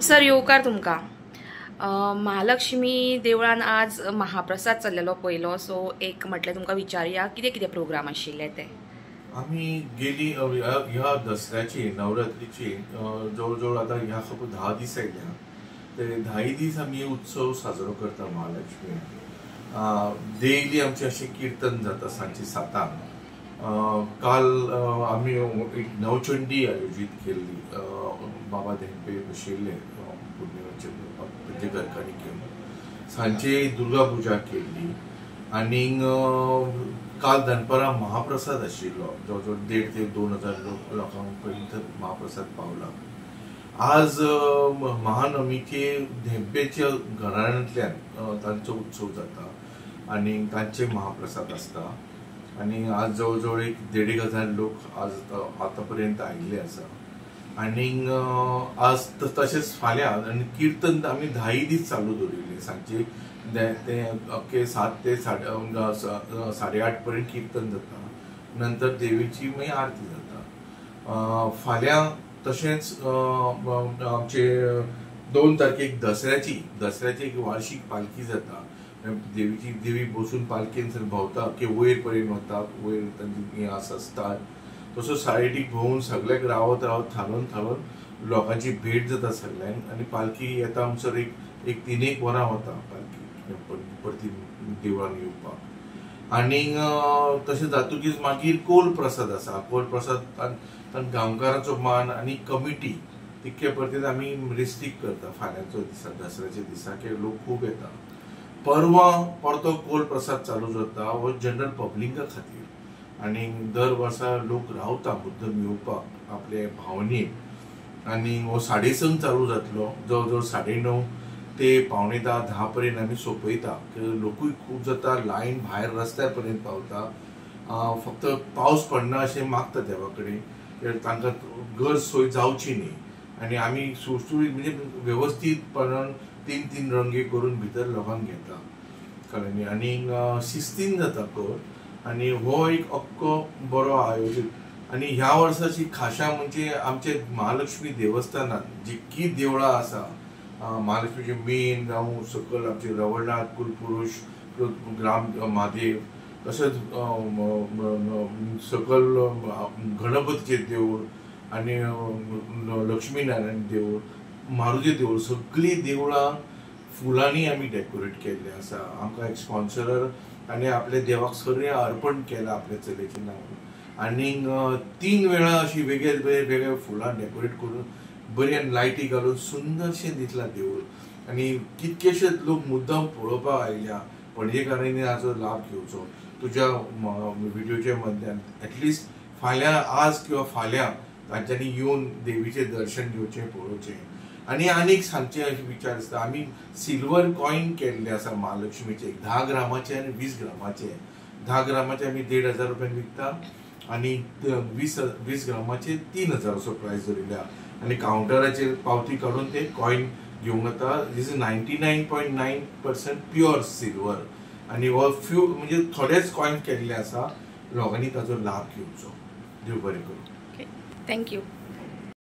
Sir येवकार तुमकां महालक्ष्मी देवळान आज महाप्रसाद चल्लेलो पयलो सो एक म्हटल्यार तुमकां विचारया कितें कितें प्रोग्राम आशिल्ले ते आम्ही गेली ह्या दसऱ्याची नवरात्रीची जवळ जवळ आता ह्या फक्त 10 दीस आयल्या ते 10 दीस आम्ही उत्सव साजरो करता महालक्ष्मी डेली आमचे असे कीर्तन जाता सांजचे 7 काल आम्ही एक नवचंडी आयोजित केली बाबा धेंपे बशिल्ले पुण्यवंचे घरकान्नी घेऊन सांजे दुर्गा पूजा केली आणि काल दनपारां महाप्रसाद आशिल्लो जवळ 1,500 ते 2,000 लोकांपर्यंत महाप्रसाद पावला। आज महानवमीचे धेंपेच्या घराण्यांतल्यान तांचो उत्सव जाता आणि तांचे महाप्रसाद आसता आणि आज जवळ जवळ एक 1,500 लोक आज आतापर्यंत आयिल्ले आसा आणि आज तशेंच फाल्यां आनी कीर्तन आमी 10 दीस चालू दवरिल्ले सांजचे ते 7 ते 8:30 पर्यंत कीर्तन जाता नंतर देवीची मागीर आरती जाता। फाल्यां तशेंच आमचे 2 तारखेक दसऱ्याची एक वार्षिक पालखी जाता देवी बसून पालखेन भोंवता की वयर पर्यंत वता वयर तांची आसता तसो सायडीक भोंवून सगळ्याक रावत थालोवन लोकांची भेट जाता सगळ्यांक आणि पालखी येता म्हणसर एक 3-1 वरां वता पालखी परती देवळान येवपाक आणि तशें जातकीच मागीर कोल प्रसाद आसा कोल प्रसाद गांवकारांचो मान आणि कमिटी तितके परतीत आमी रिस्ट्रिक्ट करता फाल्यांचो दिसा दसऱ्याच्या दिसा की लोक खूब येता परवां परतो कोल प्रसाद चालू जाता हो जनरल पब्लिका खातीर आणि दर वर्सा लोक रावता मुद्दम येवपाक आपले भावनेक आणि हो 6:30 चालू जातलो जवळ जवळ 9:30 ते 9:45-10 पर्यंत आमी सोंपयता लोकूय खूब जाता लायन भायर रस्त्यार पर्यंत पावता फक्त पावस पडना अशें मागता देवा कडेन तांकां गैरसोय जावची न्ही आणि आमी सुळसुळीत म्हणजे व्यवस्थीतपणान 3 रंगे करून भितर लोकांक घेता कळ्ळें आणि शिस्तीन जाता कोल आणि हो एक अख्खो बरो आयोजीत आणि ह्या वर्साची खाशा म्हणजे आमचे महालक्ष्मी देवस्थानात जितकी देवळां आसा महालक्ष्मीचे मेन जावं सकल आमचे रवळनाथ कुलपुरुष ग्राम महादेव तशेंच सकल गणपतीचे देवूळ आणि लक्ष्मीनारायण देवूळ मारुती देवूळ सगळी देवळां फुलांनी आमी डेकोरेट केल्ले आसा आमकां एक स्पॉन्सरर आणि आपल्या देवाक सगळें अर्पण केलां आपल्या चलयेचें नांव आणि 3 वेळा अशी वेगवेगळ्या फुलां डेकोरेट करून बरें लायटी घालून सुंदरशें दिसलां देवूळ आणि कितकेशेच लोक मुद्दाम पळोवपाक आयल्या पणजेकारांनी हाचो लाभ घेवचो तुज्या व्हिडिओच्या मदल्यान एटलिस्ट फाल्यां आज किंवा फाल्यां तांच्यांनी येवन देवीचें दर्शन घेवचें पळोवचें आणि आनीक सांगचे अशें विचार आसता आमी सिल्वर कॉइन केल्ले आसा महालक्ष्मीचे 10 ग्रामाचे आणि 20 ग्रामाचे 10 ग्रामाचे आमी 1,500 रुपयान विकता आणि 20 ग्रामाचे 3,000 असो प्राइस दवरिल्ल्या आणि काउंटराचेर पावती काडून ते कॉइन घेवंक येता दिस इज 99.9% प्युअर सिल्वर आणि हो फ्यू म्हणजे थोडेच कॉइन केल्ले आसा लोकांनी ताचो लाभ घेवचो देव बरें करूं थँक्यू